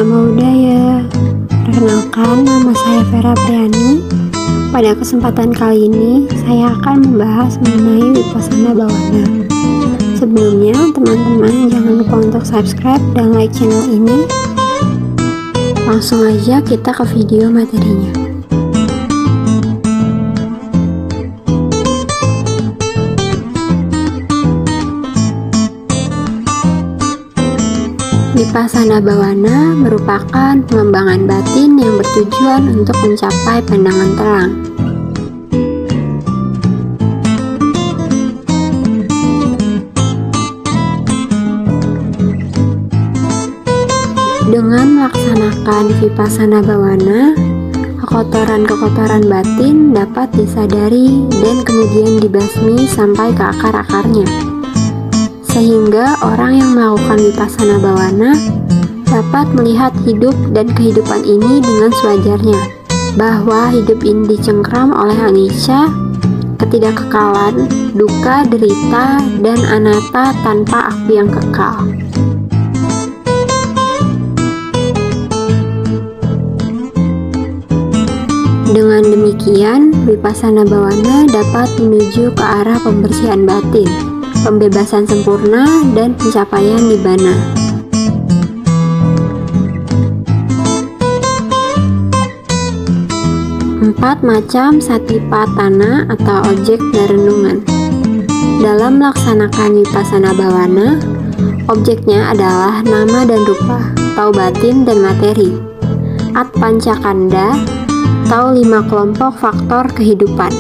Namo Buddhaya. Perkenalkan, nama saya Vera Priani. Pada kesempatan kali ini, saya akan membahas mengenai Vipassana Bhavana. Sebelumnya, teman-teman jangan lupa untuk subscribe dan like channel ini. Langsung aja kita ke video materinya. Vipassana Bhavana merupakan pengembangan batin yang bertujuan untuk mencapai pandangan terang. Dengan melaksanakan Vipassana Bhavana, kekotoran-kekotoran batin dapat disadari dan kemudian dibasmi sampai ke akar-akarnya. Sehingga orang yang melakukan Vipassana Bhavana dapat melihat hidup dan kehidupan ini dengan sewajarnya, bahwa hidup ini dicengkram oleh anicca, ketidakkekalan, duka, derita, dan anatta tanpa aku yang kekal. Dengan demikian, Vipassana Bhavana dapat menuju ke arah pembersihan batin, pembebasan sempurna, dan pencapaian nibbana. Empat macam satipatthana atau objek renungan. Dalam melaksanakan Vipassana Bhavana, objeknya adalah nama dan rupa, atau batin dan materi, at-pancakanda, atau 5 kelompok faktor kehidupan.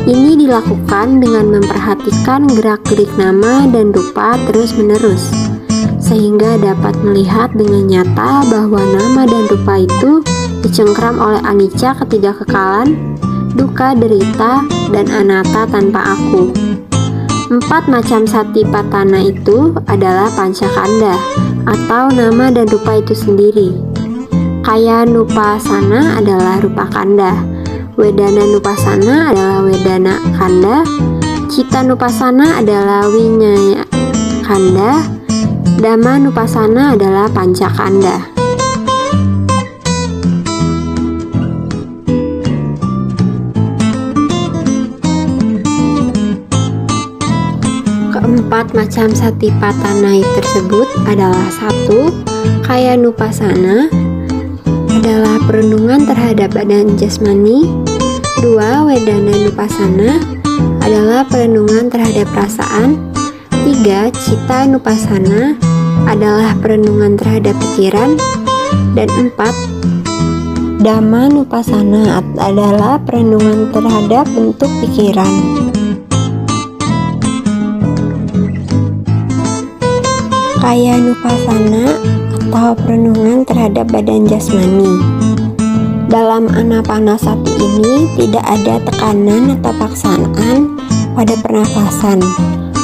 Ini dilakukan dengan memperhatikan gerak-gerik nama dan rupa terus-menerus, sehingga dapat melihat dengan nyata bahwa nama dan rupa itu dicengkram oleh anicca, ketidakkekalan, duka, derita, dan anatta tanpa aku. 4 macam satipatthana itu adalah pancakanda, atau nama dan rupa itu sendiri. Kayanupassana adalah rupa kanda, Wedananupassana adalah wedana kanda, Cittanupassana adalah winyaya kanda, Dhammanupassana adalah pancakanda. Keempat macam satipatthana tersebut adalah 1. Kayanupassana adalah perundungan terhadap badan jasmani. 2. Wedananupassana adalah perundungan terhadap perasaan. 3. Cittanupassana adalah perundungan terhadap pikiran. Dan 4. Dhammanupassana adalah perundungan terhadap bentuk pikiran. Kayanupassana atau perundungan terhadap badan jasmani. Dalam anapanasati ini tidak ada tekanan atau paksaan pada pernafasan.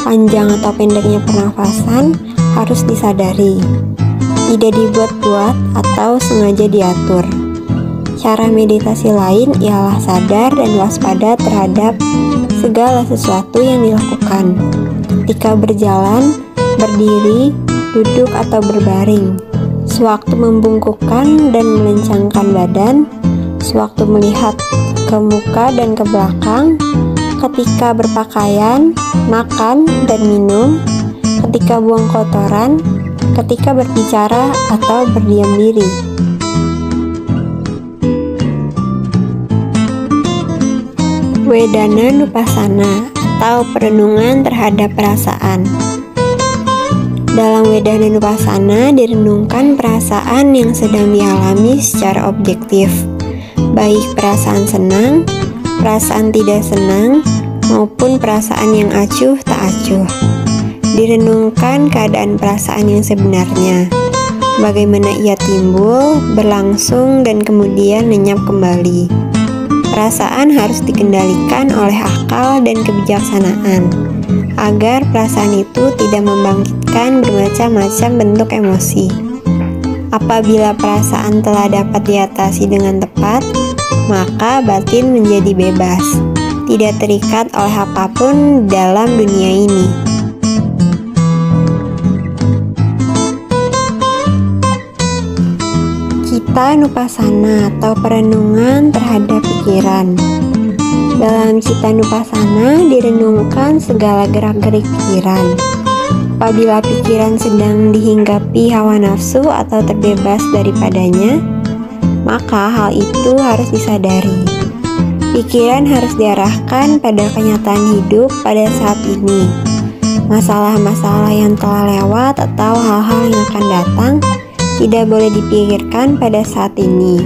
Panjang atau pendeknya pernafasan harus disadari, tidak dibuat-buat atau sengaja diatur. Cara meditasi lain ialah sadar dan waspada terhadap segala sesuatu yang dilakukan ketika berjalan, berdiri, duduk atau berbaring, sewaktu membungkukkan dan melencangkan badan, sewaktu melihat ke muka dan ke belakang, ketika berpakaian, makan dan minum, ketika buang kotoran, ketika berbicara atau berdiam diri. Wedananupassana atau perenungan terhadap perasaan. Dalam Wedananupassana direnungkan perasaan yang sedang dialami secara objektif, baik perasaan senang, perasaan tidak senang, maupun perasaan yang acuh tak acuh. Direnungkan keadaan perasaan yang sebenarnya, bagaimana ia timbul, berlangsung, dan kemudian lenyap kembali. Perasaan harus dikendalikan oleh akal dan kebijaksanaan, agar perasaan itu tidak membangkitkan bermacam-macam bentuk emosi. Apabila perasaan telah dapat diatasi dengan tepat, maka batin menjadi bebas, tidak terikat oleh apapun dalam dunia ini. Cita Nupasana atau perenungan terhadap pikiran. Dalam cita Nupasana direnungkan segala gerak-gerik pikiran. Apabila pikiran sedang dihinggapi hawa nafsu atau terbebas daripadanya, maka hal itu harus disadari. Pikiran harus diarahkan pada kenyataan hidup pada saat ini. Masalah-masalah yang telah lewat atau hal-hal yang akan datang tidak boleh dipikirkan pada saat ini.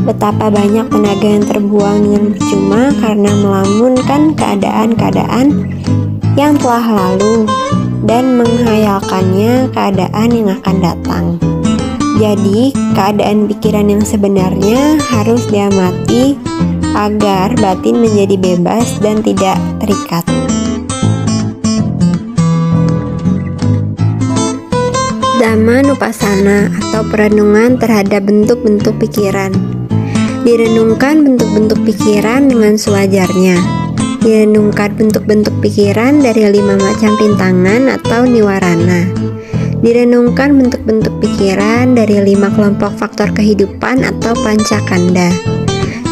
Betapa banyak tenaga yang terbuang dengan percuma karena melamunkan keadaan-keadaan yang telah lalu dan menghayalkannya keadaan yang akan datang. Jadi, keadaan pikiran yang sebenarnya harus diamati agar batin menjadi bebas dan tidak terikat. Dhamma Nupasana atau perenungan terhadap bentuk-bentuk pikiran. Direnungkan bentuk-bentuk pikiran dengan sewajarnya. Direnungkan bentuk-bentuk pikiran dari 5 macam rintangan atau niwarana. Direnungkan bentuk-bentuk pikiran dari 5 kelompok faktor kehidupan atau pancakanda.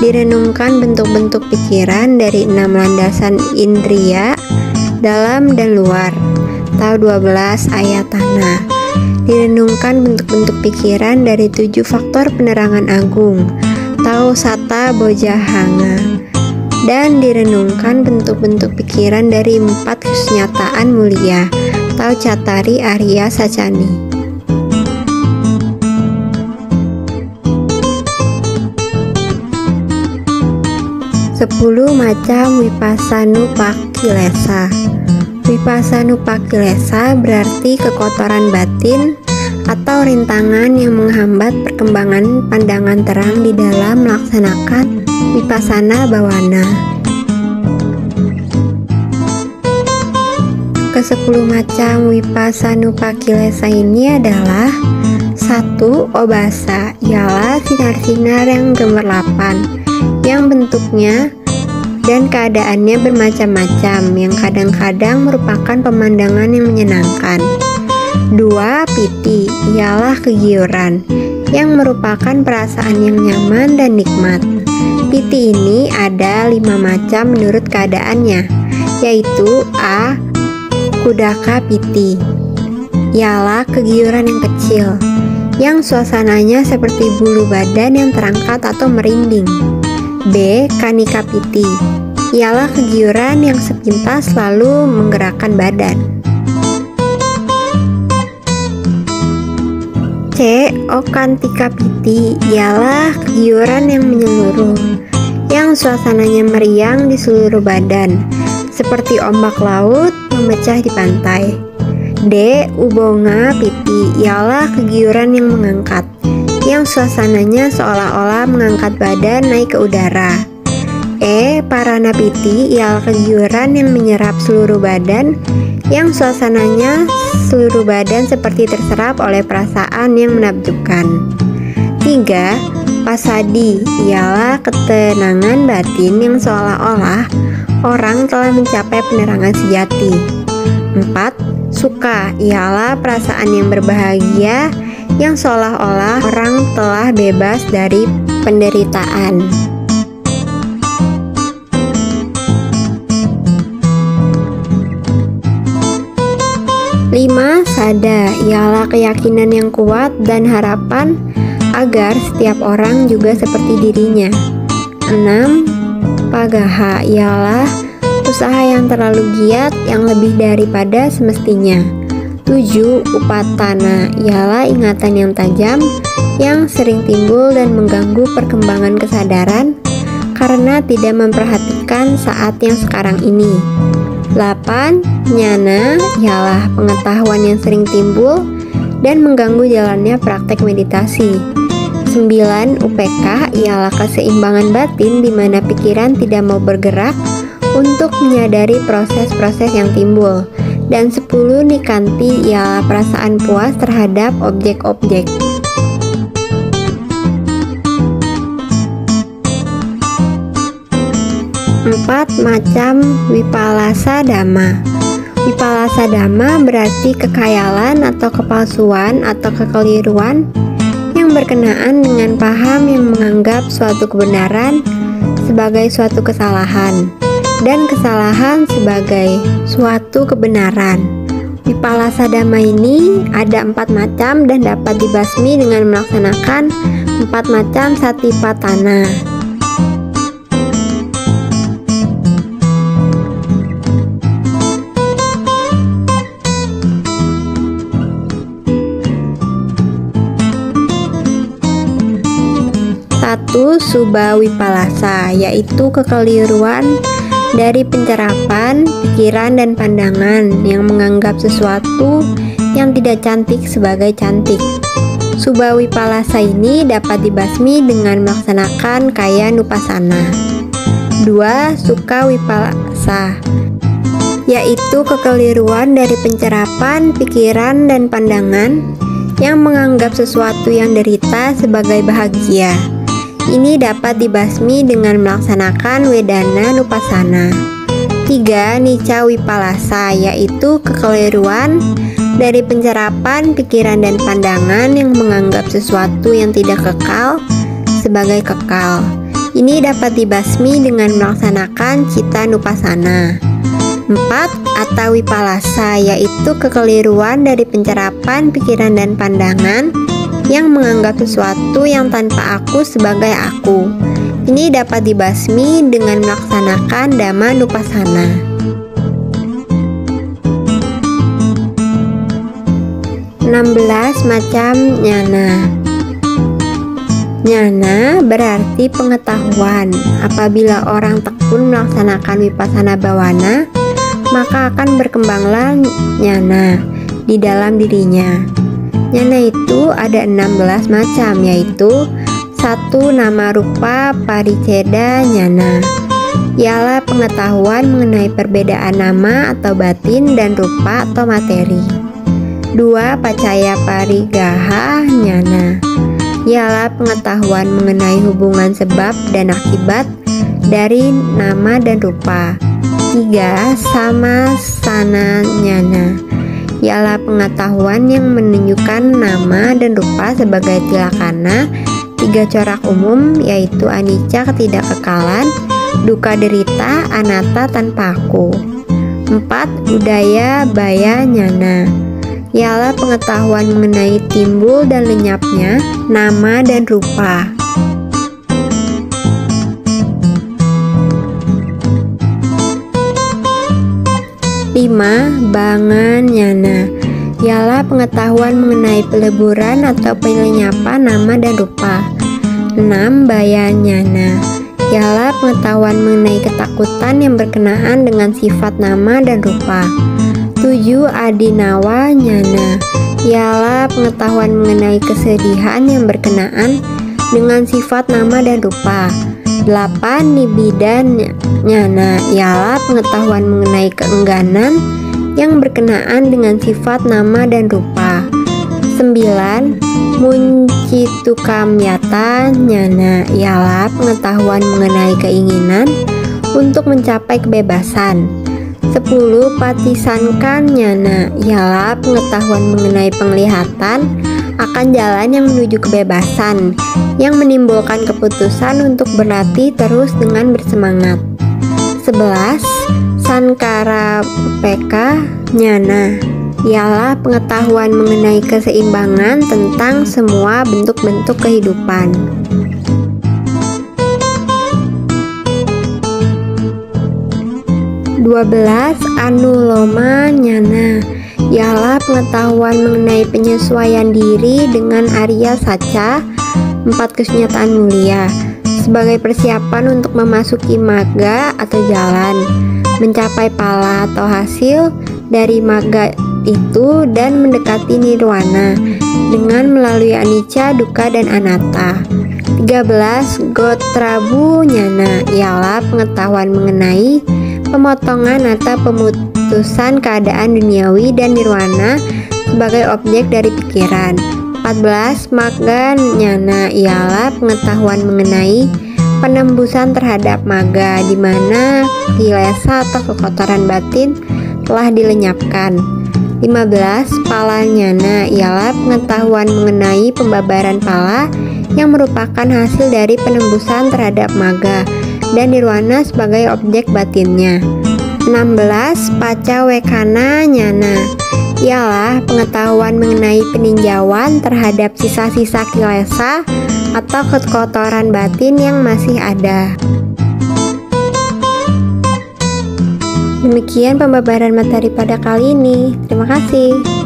Direnungkan bentuk-bentuk pikiran dari 6 landasan indria dalam dan luar atau 12 ayatana. Direnungkan bentuk-bentuk pikiran dari 7 faktor penerangan agung atau sata bojahanga. Dan direnungkan bentuk-bentuk pikiran dari 4 kesenyataan mulia atau catari arya sacani. Sepuluh macam Vipassanupakkhilesa. Vipassanupakkhilesa berarti kekotoran batin atau rintangan yang menghambat perkembangan pandangan terang di dalam melaksanakan Vipassana Bhavana. Ke-10 macam Vipassanupakkhilesa ini adalah 1. Obasa, ialah sinar-sinar yang gemerlapan, yang bentuknya dan keadaannya bermacam-macam, yang kadang-kadang merupakan pemandangan yang menyenangkan. 2. Piti, ialah kegiuran, yang merupakan perasaan yang nyaman dan nikmat. Piti ini ada 5 macam menurut keadaannya, yaitu A. Kudaka piti, ialah kegiuran yang kecil, yang suasananya seperti bulu badan yang terangkat atau merinding. B. Kanika piti, ialah kegiuran yang sepintas lalu menggerakkan badan. C. Okantika piti, ialah kegiuran yang menyeluruh, yang suasananya meriang di seluruh badan, seperti ombak laut memecah di pantai. D. Ubonga piti, ialah kegiuran yang mengangkat, yang suasananya seolah-olah mengangkat badan naik ke udara. E. Parana piti, ialah kegiuran yang menyerap seluruh badan, yang suasananya seluruh badan seperti terserap oleh perasaan yang menakjubkan. 3. Pasadi, ialah ketenangan batin yang seolah-olah orang telah mencapai penerangan sejati. 4. Suka, ialah perasaan yang berbahagia yang seolah-olah orang telah bebas dari penderitaan. 5. Sada, ialah keyakinan yang kuat dan harapan agar setiap orang juga seperti dirinya. 6. Pagaha, ialah usaha yang terlalu giat yang lebih daripada semestinya. 7. Upatana, ialah ingatan yang tajam yang sering timbul dan mengganggu perkembangan kesadaran karena tidak memperhatikan saat yang sekarang ini. 8. Jnana, ialah pengetahuan yang sering timbul dan mengganggu jalannya praktek meditasi. 9. UPK, ialah keseimbangan batin di mana pikiran tidak mau bergerak untuk menyadari proses-proses yang timbul. Dan 10. Nikanti, ialah perasaan puas terhadap objek-objek. 4 macam Vipallasa Dhamma. Vipallasa Dhamma berarti kekhayalan atau kepalsuan atau kekeliruan yang yang berkenaan dengan paham yang menganggap suatu kebenaran sebagai suatu kesalahan dan kesalahan sebagai suatu kebenaran. Wipalasa Dhamma ini ada 4 macam dan dapat dibasmi dengan melaksanakan 4 macam satipatthana. Satu, Subha Wipalasa, yaitu kekeliruan dari pencerapan, pikiran, dan pandangan yang menganggap sesuatu yang tidak cantik sebagai cantik. Subha Wipalasa ini dapat dibasmi dengan melaksanakan Kayanupassana. 2. Sukha Wipalasa, yaitu kekeliruan dari pencerapan, pikiran, dan pandangan yang menganggap sesuatu yang derita sebagai bahagia. Ini dapat dibasmi dengan melaksanakan Wedananupassana. 3. Nicca Wipalasa, yaitu kekeliruan dari pencerapan, pikiran, dan pandangan yang menganggap sesuatu yang tidak kekal sebagai kekal. Ini dapat dibasmi dengan melaksanakan Cittanupassana. 4. Atta Wipalasa, yaitu kekeliruan dari pencerapan, pikiran, dan pandangan yang menganggap sesuatu yang tanpa aku sebagai aku. Ini dapat dibasmi dengan melaksanakan Dhammanupassana. 16 macam jnana. Jnana berarti pengetahuan. Apabila orang tekun melaksanakan Vipassana Bhavana, maka akan berkembanglah jnana di dalam dirinya. Jnana itu ada 16 macam, yaitu 1. Nama rupa pariceda jnana, ialah pengetahuan mengenai perbedaan nama atau batin dan rupa atau materi. 2. Pacaya parigaha jnana, ialah pengetahuan mengenai hubungan sebab dan akibat dari nama dan rupa. 3. Samasana jnana, ialah pengetahuan yang menunjukkan nama dan rupa sebagai tilakana 3 corak umum, yaitu anicca ketidakkekalan, dukkha derita, anatta tanpa aku. 4. Udaya baya jnana, ialah pengetahuan mengenai timbul dan lenyapnya nama dan rupa. 5. Bhanga jnana, ialah pengetahuan mengenai peleburan atau pelenyapan nama dan rupa. 6. Baya jnana, ialah pengetahuan mengenai ketakutan yang berkenaan dengan sifat nama dan rupa. 7. Adinawa jnana, ialah pengetahuan mengenai kesedihan yang berkenaan dengan sifat nama dan rupa. 8. Nibbida jnana, ialah pengetahuan mengenai keengganan yang berkenaan dengan sifat nama dan rupa. 9. Muncitukamyata jnana, ialah pengetahuan mengenai keinginan untuk mencapai kebebasan. 10. Patisanka jnana, ialah pengetahuan mengenai penglihatan akan jalan yang menuju kebebasan, yang menimbulkan keputusan untuk berlatih terus dengan bersemangat. 11. Sankara upeka jnana, ialah pengetahuan mengenai keseimbangan tentang semua bentuk-bentuk kehidupan. 12. Anuloma jnana, ialah pengetahuan mengenai penyesuaian diri dengan Arya Saca, 4 kesunyatan mulia, sebagai persiapan untuk memasuki magga atau jalan, mencapai pala atau hasil dari magga itu dan mendekati nirwana dengan melalui anicca, dukkha, dan anatta. 13. Gotrabu jnana, ialah pengetahuan mengenai pemotongan atau pemutusan keadaan duniawi dan nirwana sebagai objek dari pikiran. 14. Magga jnana, ialah pengetahuan mengenai penembusan terhadap magga, di mana kilesa atau kekotoran batin telah dilenyapkan. 15. Pala nyana ialah pengetahuan mengenai pembabaran pala yang merupakan hasil dari penembusan terhadap maga dan nirwana sebagai objek batinnya. 16. Paca wekana nyana ialah pengetahuan mengenai peninjauan terhadap sisa-sisa kilesa atau kekotoran batin yang masih ada. Demikian pembabaran materi pada kali ini. Terima kasih.